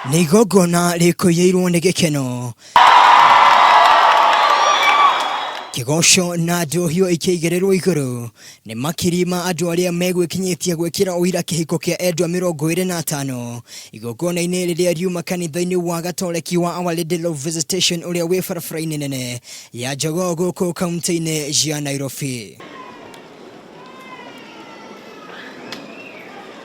Nĩ igongona rĩkũiyĩirwo nĩ gĩkeno, kĩgoco na njohio ikĩigĩrĩrwo igũrũ nĩ makiri ma andũ arĩa megwĩkinyĩtie gwĩkĩra ũira kĩhiko kĩa Endwa 25 igongona-inĩ rĩrĩa riuma kanitha-inĩ wa Gatoleki wa Our Lady of Visitation ũrĩa wĩ barabara-inĩ nene ya Jogoo gũkũ kaunti-inĩ ya Nairobi.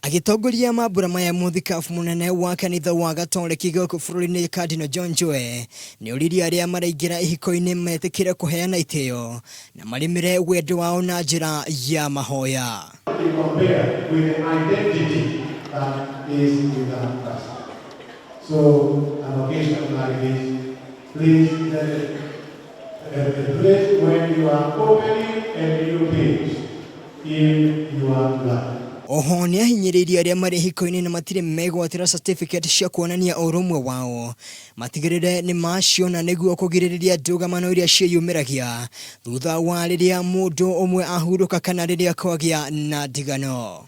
Agitongoria mambura maya muthikabu munene wa kanitha wa Gatoleki gũkũ bũrũri-inĩ Cardinal John Njue nĩ ũrĩrĩ arĩa maraingĩra ihiko-inĩ metĩkĩre kũheana itĩo na marimĩre wendo wao na njĩra ya mahoya. So an occasion like this, please place when you are opening a new page in your life. Oho nĩ ahinyĩrĩirie arĩa marĩ hiko-inĩ na matirĩ megwatĩra certificate cia kuonania ũrũmwe wao matigĩrĩre nĩ maciona nĩguo kũgirĩrĩria ndũgamano iria ciĩyumĩragia thutha wa rĩrĩa mũndũ ũmwe ahurũka kana rĩrĩa kwagĩa na ndigano.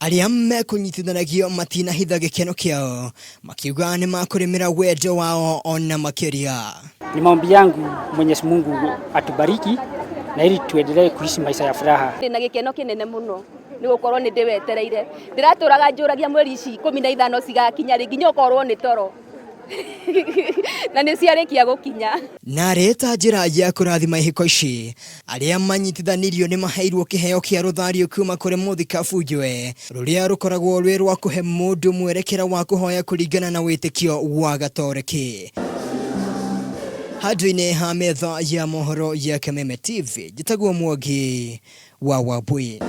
Arĩa mekunyitithanagio matinahitha gĩkeno kĩao makiuga nĩ makũrĩmĩra wendo wao ona makĩria. Ni maombi yangu Mwenyezi Mungu atubariki na ili tuendelee kuishi maisha ya furaha. Na gĩkeno kĩnene mũno nĩ gũkorwo nĩ ndĩwetereire ndiratũraga njũragia mweri ici 15 cigakinya rĩ nginya ũkorwo nĩ toro na nĩ ciarĩkia gũkinya. Na rĩta njĩra ya kũrathima ihiko ici arĩa manyitithanirio nĩ maheirwo kĩheo kĩa rũthario kuma kũrĩ mũthikabu Njue rũrĩa rũkoragwo rwĩ rwa kũhe mũndũ mwerekera wa kũhoya kũringana na wĩtĩkio wa Gatoleki. Handũ-inĩ ha metha ya mohoro ya Kameme TV njĩtagwo Mwangi wa Wambui.